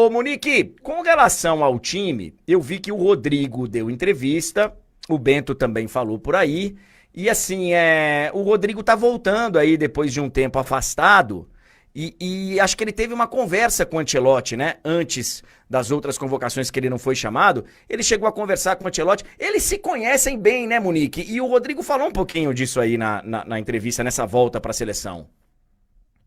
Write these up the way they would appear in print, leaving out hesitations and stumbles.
Ô, Monique, com relação ao time, eu vi que o Rodrigo deu entrevista, o Bento também falou por aí, e assim, o Rodrigo tá voltando aí depois de um tempo afastado, e acho que ele teve uma conversa com o Ancelotti, né? Antes das outras convocações que ele não foi chamado, ele chegou a conversar com o Ancelotti. Eles se conhecem bem, né, Monique? E o Rodrigo falou um pouquinho disso aí na entrevista, nessa volta pra seleção.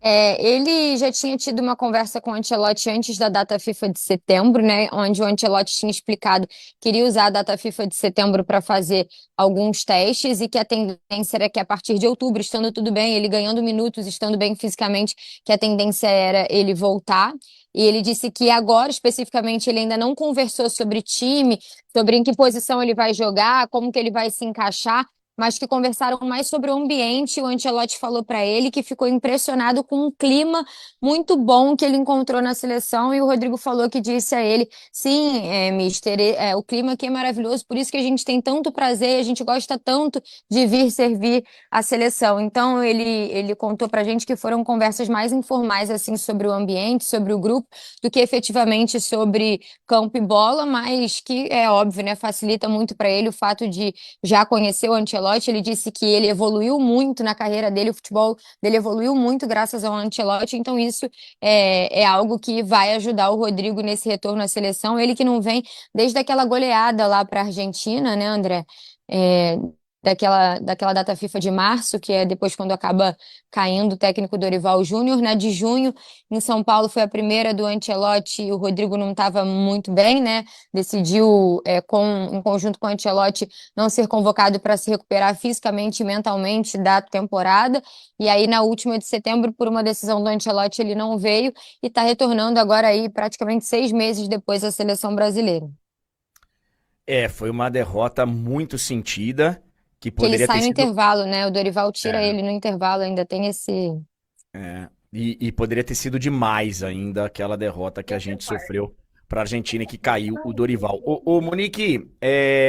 Ele já tinha tido uma conversa com o Ancelotti antes da data FIFA de setembro, né? Onde o Ancelotti tinha explicado que queria usar a data FIFA de setembro para fazer alguns testes e que a tendência era que a partir de outubro, estando tudo bem, ele ganhando minutos, estando bem fisicamente, que a tendência era ele voltar. E ele disse que agora, especificamente, ele ainda não conversou sobre time, sobre em que posição ele vai jogar, como que ele vai se encaixar, mas que conversaram mais sobre o ambiente. O Ancelotti falou para ele que ficou impressionado com um clima muito bom que ele encontrou na seleção, e o Rodrigo falou que disse a ele, sim, mister, o clima aqui é maravilhoso, por isso que a gente tem tanto prazer, a gente gosta tanto de vir servir a seleção. Então ele contou pra gente que foram conversas mais informais assim sobre o ambiente, sobre o grupo, do que efetivamente sobre campo e bola, mas que é óbvio, né, facilita muito para ele o fato de já conheceu o Ancelotti. Ele disse que ele evoluiu muito na carreira dele, o futebol dele evoluiu muito graças ao Ancelotti, então isso é algo que vai ajudar o Rodrigo nesse retorno à seleção. Ele que não vem desde aquela goleada lá para a Argentina, né, André? É, daquela data FIFA de março, que é depois quando acaba caindo o técnico Dorival Júnior, né? De junho, em São Paulo foi a primeira do Ancelotti, o Rodrigo não estava muito bem, né? Decidiu, em conjunto com o Ancelotti, não ser convocado para se recuperar fisicamente e mentalmente da temporada. E aí, na última de setembro, por uma decisão do Ancelotti, ele não veio e está retornando agora aí praticamente 6 meses depois da seleção brasileira. Foi uma derrota muito sentida, que Que ele poderia ter sai no sido. intervalo, né? O Dorival tira É, ele no intervalo, ainda tem esse. e poderia ter sido demais ainda aquela derrota que a gente sofreu para a Argentina, que caiu o Dorival. Ô Monique,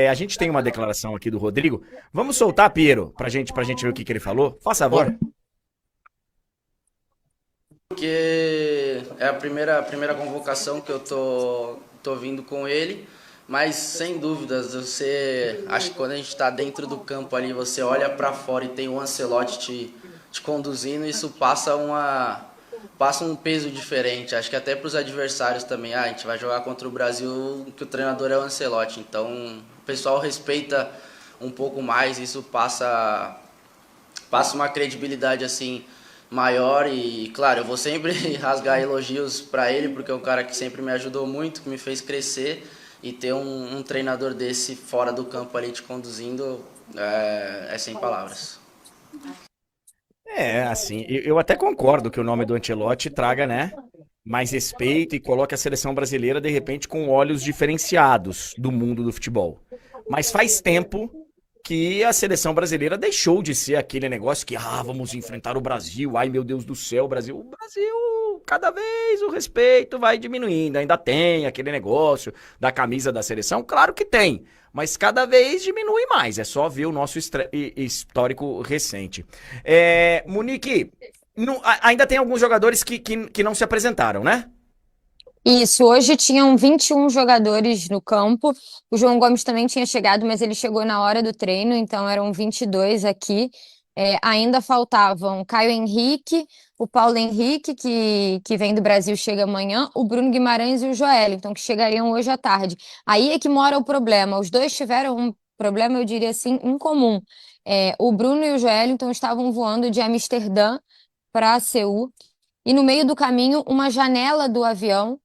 a gente tem uma declaração aqui do Rodrigo. Vamos soltar, Piero, pra gente ver o que ele falou? Faz favor. Porque é a primeira convocação que eu tô vindo com ele, mas sem dúvidas, você acho que quando a gente está dentro do campo ali, você olha para fora e tem o Ancelotti te conduzindo, isso passa um peso diferente. Acho que até para os adversários também, a gente vai jogar contra o Brasil, que o treinador é o Ancelotti, então o pessoal respeita um pouco mais, isso passa uma credibilidade assim maior. E claro, eu vou sempre rasgar elogios para ele, porque é um cara que sempre me ajudou muito, que me fez crescer, e ter um treinador desse fora do campo ali te conduzindo é sem palavras. Assim, eu até concordo que o nome do Ancelotti traga, né, mais respeito e coloque a seleção brasileira, de repente, com olhos diferenciados do mundo do futebol. Mas faz tempo que a seleção brasileira deixou de ser aquele negócio que, vamos enfrentar o Brasil, ai meu Deus do céu, o Brasil, cada vez o respeito vai diminuindo, ainda tem aquele negócio da camisa da seleção, claro que tem, mas cada vez diminui mais, é só ver o nosso histórico recente. Monique, ainda tem alguns jogadores que não se apresentaram, né? Isso, hoje tinham 21 jogadores no campo. O João Gomes também tinha chegado, mas ele chegou na hora do treino, então eram 22 aqui. Ainda faltavam Caio Henrique, o Paulo Henrique, que vem do Brasil, chega amanhã, o Bruno Guimarães e o Joelinton, que chegariam hoje à tarde. Aí é que mora o problema. Os dois tiveram um problema, eu diria assim, em comum. O Bruno e o Joelinton estavam voando de Amsterdã para Seul, e no meio do caminho, uma janela do avião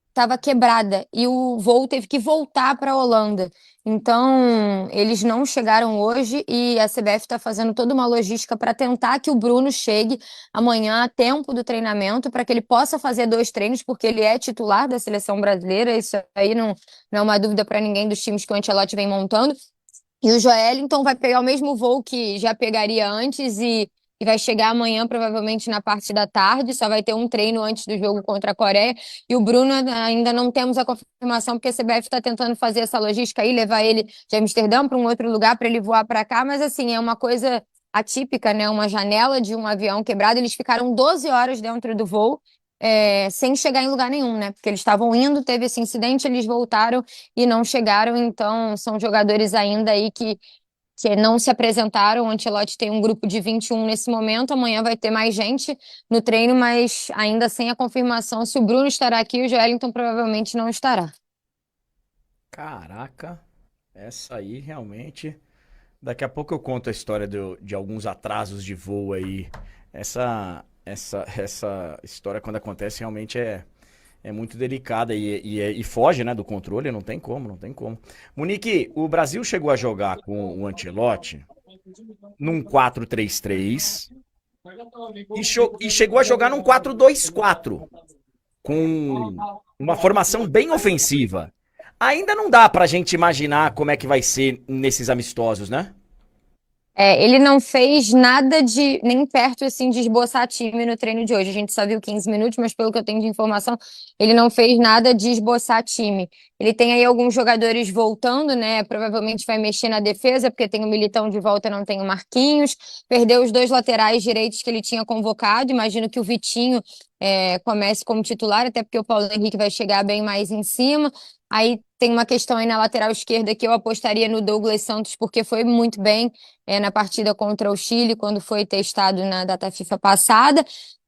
estava quebrada e o voo teve que voltar para a Holanda. Então, eles não chegaram hoje e a CBF está fazendo toda uma logística para tentar que o Bruno chegue amanhã a tempo do treinamento, para que ele possa fazer dois treinos, porque ele é titular da seleção brasileira. Isso aí não é uma dúvida para ninguém dos times que o Ancelotti vem montando. E o Joelinton vai pegar o mesmo voo que já pegaria antes e vai chegar amanhã, provavelmente na parte da tarde. Só vai ter um treino antes do jogo contra a Coreia. E o Bruno ainda não temos a confirmação, porque a CBF está tentando fazer essa logística aí, levar ele de Amsterdã para um outro lugar para ele voar para cá. Mas assim, é uma coisa atípica, né? Uma janela de um avião quebrado. Eles ficaram 12 horas dentro do voo. sem chegar em lugar nenhum, né? Porque eles estavam indo, teve esse incidente, eles voltaram e não chegaram, então são jogadores ainda aí que não se apresentaram. O Ancelotti tem um grupo de 21 nesse momento, amanhã vai ter mais gente no treino, mas ainda sem a confirmação se o Bruno estará aqui, o Joelinton provavelmente não estará. Caraca, essa aí realmente. Daqui a pouco eu conto a história de alguns atrasos de voo aí. Essa história, quando acontece, realmente é muito delicada e foge, né, do controle. Não tem como, não tem como. Monique, o Brasil chegou a jogar com o Ancelotti num 4-3-3 e chegou a jogar num 4-2-4 com uma formação bem ofensiva. Ainda não dá pra gente imaginar como é que vai ser nesses amistosos, né? Ele não fez nada de nem perto assim de esboçar time no treino de hoje. A gente só viu 15 minutos, mas pelo que eu tenho de informação, ele não fez nada de esboçar time. Ele tem aí alguns jogadores voltando, né? Provavelmente vai mexer na defesa, porque tem o Militão de volta, não tem o Marquinhos. Perdeu os dois laterais direitos que ele tinha convocado. Imagino que o Vitinho comece como titular, até porque o Paulo Henrique vai chegar bem mais em cima. Aí tem uma questão aí na lateral esquerda que eu apostaria no Douglas Santos, porque foi muito bem na partida contra o Chile, quando foi testado na data FIFA passada.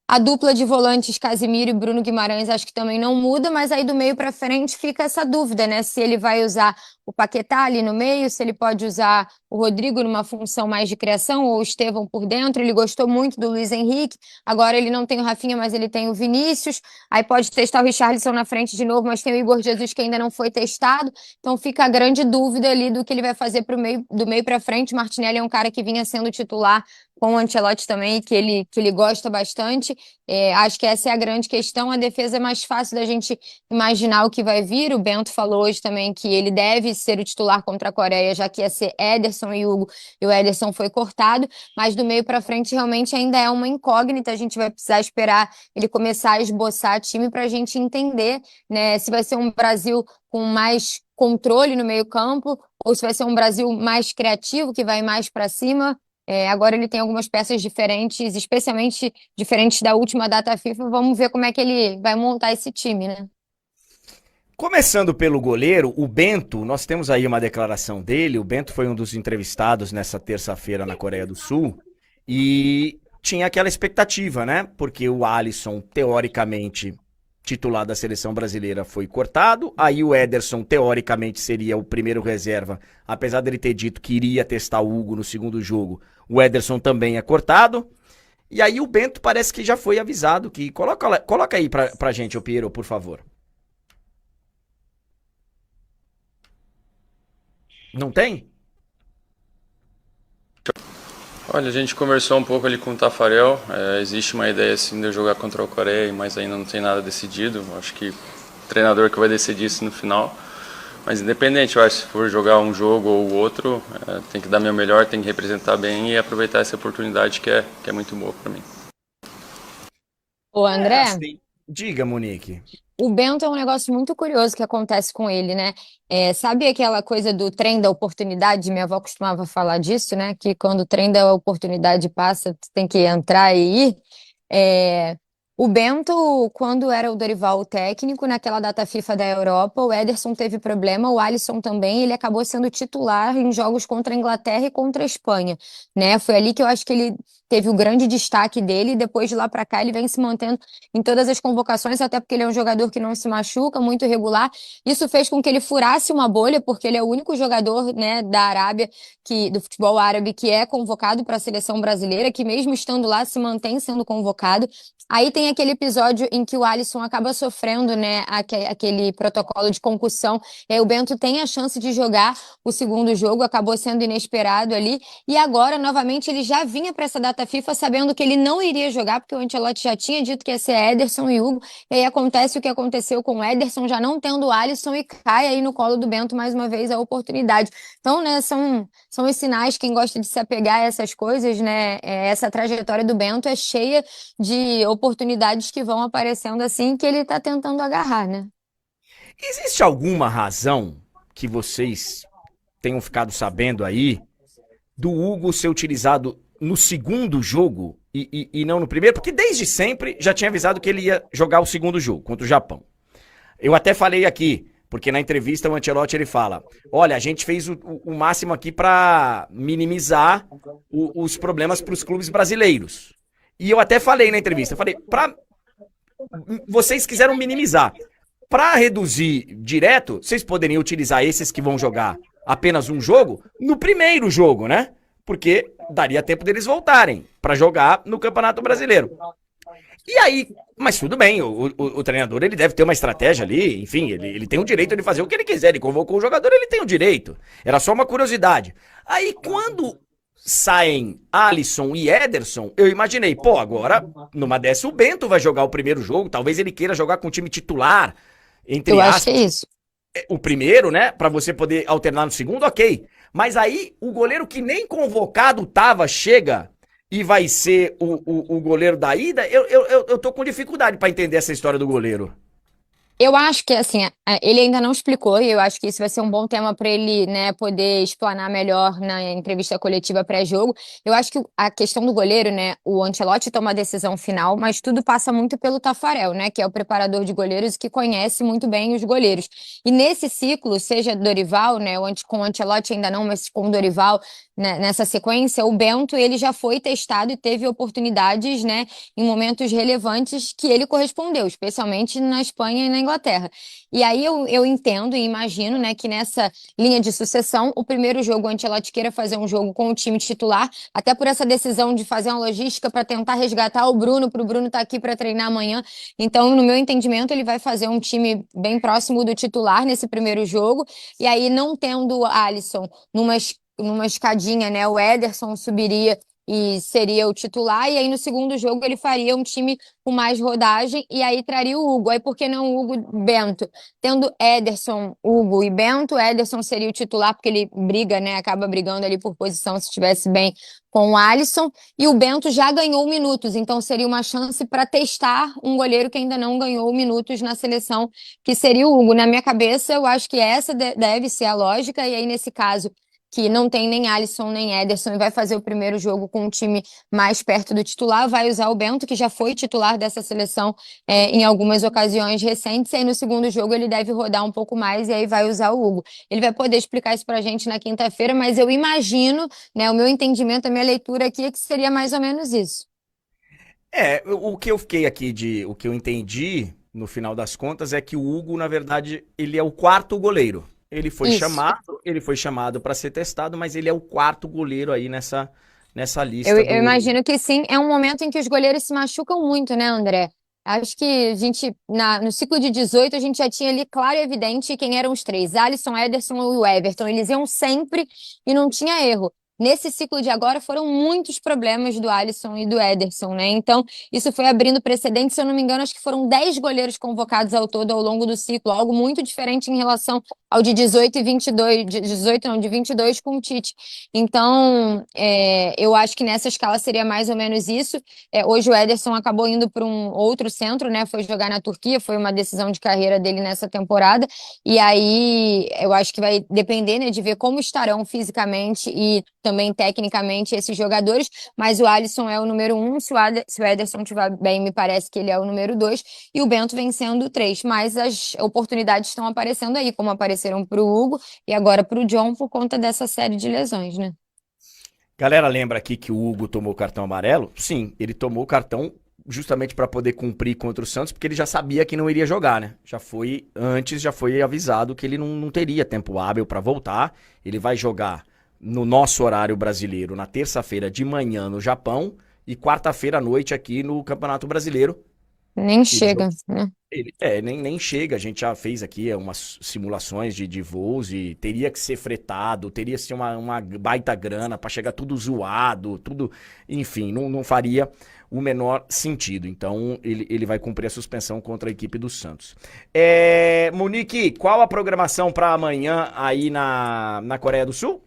A dupla de volantes Casimiro e Bruno Guimarães acho que também não muda, mas aí do meio para frente fica essa dúvida, né? Se ele vai usar o Paquetá ali no meio, se ele pode usar o Rodrigo numa função mais de criação ou o Estevão por dentro. Ele gostou muito do Luiz Henrique, agora ele não tem o Rafinha, mas ele tem o Vinícius. Aí pode testar o Richarlison na frente de novo, mas tem o Igor Jesus que ainda não foi testado. Então fica a grande dúvida ali do que ele vai fazer do meio para frente. Martinelli é um cara que vinha sendo titular com o Ancelotti também, que ele gosta bastante. Acho que essa é a grande questão. A defesa é mais fácil da gente imaginar o que vai vir. O Bento falou hoje também que ele deve ser o titular contra a Coreia, já que ia ser Ederson e Hugo, e o Ederson foi cortado. Mas do meio para frente realmente ainda é uma incógnita. A gente vai precisar esperar ele começar a esboçar time para a gente entender, né, se vai ser um Brasil com mais controle no meio-campo ou se vai ser um Brasil mais criativo, que vai mais para cima. Agora ele tem algumas peças diferentes, especialmente diferentes da última data FIFA. Vamos ver como é que ele vai montar esse time, né? Começando pelo goleiro, o Bento, nós temos aí uma declaração dele. O Bento foi um dos entrevistados nessa terça-feira na Coreia do Sul e tinha aquela expectativa, né? Porque o Alisson, teoricamente, titular da seleção brasileira, foi cortado. Aí o Ederson, teoricamente, seria o primeiro reserva, apesar dele ter dito que iria testar o Hugo no segundo jogo. O Ederson também é cortado. E aí o Bento parece que já foi avisado que... Coloca aí pra gente, ô Piero, por favor. Não tem? Olha, a gente conversou um pouco ali com o Tafarel. Existe uma ideia assim de eu jogar contra a Coreia, mas ainda não tem nada decidido. Acho que o treinador que vai decidir isso no final. Mas independente, eu acho que se for jogar um jogo ou outro, tem que dar meu melhor, tem que representar bem e aproveitar essa oportunidade que é muito boa para mim. O André, Assim. Diga, Monique. o Bento é um negócio muito curioso que acontece com ele, né? Sabe aquela coisa do trem da oportunidade? Minha avó costumava falar disso, né? Que quando o trem da oportunidade passa, tu tem que entrar e ir. É, o Bento, quando era o Dorival o técnico, naquela data FIFA da Europa, o Ederson teve problema, o Alisson também, ele acabou sendo titular em jogos contra a Inglaterra e contra a Espanha, né? Foi ali que eu acho que ele teve o grande destaque dele, e depois de lá para cá ele vem se mantendo em todas as convocações, até porque ele é um jogador que não se machuca, muito regular. Isso fez com que ele furasse uma bolha, porque ele é o único jogador, né, da Arábia, do futebol árabe, que é convocado para a seleção brasileira, que mesmo estando lá se mantém sendo convocado. Aí tem aquele episódio em que o Alisson acaba sofrendo, né, aquele protocolo de concussão. E aí o Bento tem a chance de jogar o segundo jogo, acabou sendo inesperado ali. E agora, novamente, ele já vinha para essa data FIFA sabendo que ele não iria jogar, porque o Ancelotti já tinha dito que ia ser Ederson e Hugo. E aí acontece o que aconteceu com o Ederson, já não tendo o Alisson, e cai aí no colo do Bento mais uma vez a oportunidade. Então, né, são os sinais, quem gosta de se apegar a essas coisas, né? Essa trajetória do Bento é cheia de oportunidades que vão aparecendo assim que ele está tentando agarrar, né? Existe alguma razão que vocês tenham ficado sabendo aí do Hugo ser utilizado no segundo jogo e não no primeiro, porque desde sempre já tinha avisado que ele ia jogar o segundo jogo contra o Japão. Eu até falei aqui, porque na entrevista o Ancelotti ele fala: olha, a gente fez o máximo aqui para minimizar os problemas para os clubes brasileiros. E eu até falei na entrevista, falei, vocês quiseram minimizar. Para reduzir direto, vocês poderiam utilizar esses que vão jogar apenas um jogo no primeiro jogo, né? Porque daria tempo deles voltarem para jogar no Campeonato Brasileiro. E aí, mas tudo bem, o treinador ele deve ter uma estratégia ali, enfim, ele tem o direito de fazer o que ele quiser, ele convocou o jogador, ele tem o direito. Era só uma curiosidade. Aí quando saem Alisson e Ederson, eu imaginei, pô, agora numa dessa o Bento vai jogar o primeiro jogo, talvez ele queira jogar com o time titular, entre Eu aspas. acho que é isso. O primeiro, né, pra você poder alternar no segundo, ok. Mas aí o goleiro que nem convocado tava, chega e vai ser o goleiro da ida, eu tô com dificuldade pra entender essa história do goleiro. Eu acho que, assim, ele ainda não explicou, e eu acho que isso vai ser um bom tema para ele, né, poder explanar melhor na entrevista coletiva pré-jogo. Eu acho que a questão do goleiro, né, o Ancelotti toma a decisão final, mas tudo passa muito pelo Tafarel, né, que é o preparador de goleiros que conhece muito bem os goleiros. E nesse ciclo, seja Dorival, né, com o Ancelotti ainda não, mas com o Dorival, né, nessa sequência, o Bento, ele já foi testado e teve oportunidades, né, em momentos relevantes que ele correspondeu, especialmente na Espanha e na Inglaterra. E aí eu entendo e imagino, né, que nessa linha de sucessão, o primeiro jogo o Ancelotti queira fazer um jogo com o time titular, até por essa decisão de fazer uma logística para tentar resgatar o Bruno, para o Bruno estar aqui para treinar amanhã. Então, no meu entendimento, ele vai fazer um time bem próximo do titular nesse primeiro jogo, e aí não tendo o Alisson numa escadinha, né, o Ederson subiria e seria o titular, e aí no segundo jogo ele faria um time com mais rodagem, e aí traria o Hugo. Aí por que não o Hugo Bento? Tendo Ederson, Hugo e Bento, Ederson seria o titular, porque ele briga, né, acaba brigando ali por posição se estivesse bem com o Alisson, e o Bento já ganhou minutos, então seria uma chance para testar um goleiro que ainda não ganhou minutos na seleção, que seria o Hugo. Na minha cabeça, eu acho que essa deve ser a lógica, e aí nesse caso que não tem nem Alisson nem Ederson e vai fazer o primeiro jogo com um time mais perto do titular, vai usar o Bento, que já foi titular dessa seleção em algumas ocasiões recentes, e aí no segundo jogo ele deve rodar um pouco mais e aí vai usar o Hugo. Ele vai poder explicar isso pra gente na quinta-feira, mas eu imagino, né, o meu entendimento, a minha leitura aqui é que seria mais ou menos isso. O que eu fiquei aqui o que eu entendi no final das contas é que o Hugo, na verdade, ele é o quarto goleiro. Isso. Ele foi chamado para ser testado, mas ele é o quarto goleiro aí nessa Eu, lista eu do. imagino que sim, é um momento em que os goleiros se machucam muito, né, André? Acho que a gente, no ciclo de 18, a gente já tinha ali claro e evidente quem eram os três, Alisson, Ederson e o Everton. Eles iam sempre e não tinha erro. Nesse ciclo de agora foram muitos problemas do Alisson e do Ederson, né? Então, isso foi abrindo precedente. Se eu não me engano, acho que foram 10 goleiros convocados ao todo ao longo do ciclo, algo muito diferente em relação ao de 18 e 22, de 18 não, de 22 com o Tite. Então, eu acho que nessa escala seria mais ou menos isso. Hoje o Ederson acabou indo para um outro centro, né? Foi jogar na Turquia, foi uma decisão de carreira dele nessa temporada. E aí eu acho que vai depender, né, de ver como estarão fisicamente e também tecnicamente esses jogadores. Mas o Alisson é o número 1, se o Ederson estiver bem, me parece que ele é o número 2, e o Bento vem sendo o 3. Mas as oportunidades estão aparecendo aí, como apareceram para o Hugo e agora para o John por conta dessa série de lesões, né? Galera, lembra aqui que o Hugo tomou cartão amarelo? Sim, ele tomou o cartão justamente para poder cumprir contra o Santos, porque ele já sabia que não iria jogar, né? Já foi avisado que ele não teria tempo hábil para voltar. Ele vai jogar no nosso horário brasileiro na terça-feira de manhã no Japão e quarta-feira à noite aqui no Campeonato Brasileiro. Nem Ele, jo- chega, né? nem chega. A gente já fez aqui umas simulações de voos e teria que ser fretado, teria que ser uma baita grana para chegar tudo zoado, tudo, enfim, não faria o menor sentido. Então ele vai cumprir a suspensão contra a equipe do Santos. Monique, qual a programação para amanhã aí na Coreia do Sul?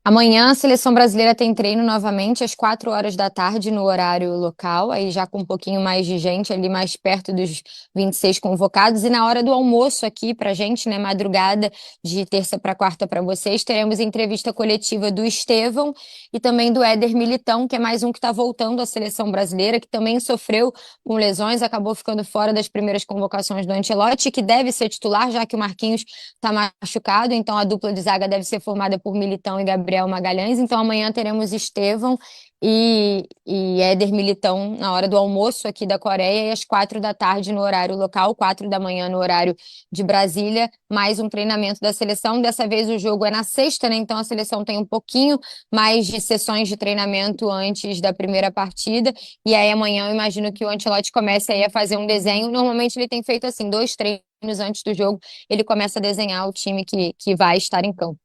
Amanhã a seleção brasileira tem treino novamente às 4 horas da tarde no horário local, aí já com um pouquinho mais de gente ali mais perto dos 26 convocados. E na hora do almoço aqui pra gente, né, madrugada de terça para quarta para vocês, teremos entrevista coletiva do Estevão e também do Éder Militão, que é mais um que está voltando à seleção brasileira, que também sofreu com lesões, acabou ficando fora das primeiras convocações do Ancelotti, que deve ser titular, já que o Marquinhos está machucado, então a dupla de zaga deve ser formada por Militão e Gabriel Magalhães. Então amanhã teremos Estevão e Éder Militão na hora do almoço aqui da Coreia e às 4 da tarde no horário local, 4 da manhã no horário de Brasília, mais um treinamento da seleção. Dessa vez o jogo é na sexta, né? Então a seleção tem um pouquinho mais de sessões de treinamento antes da primeira partida. E aí amanhã eu imagino que o Ancelotti comece aí a fazer um desenho. Normalmente ele tem feito assim, 2 treinos antes do jogo, ele começa a desenhar o time que vai estar em campo.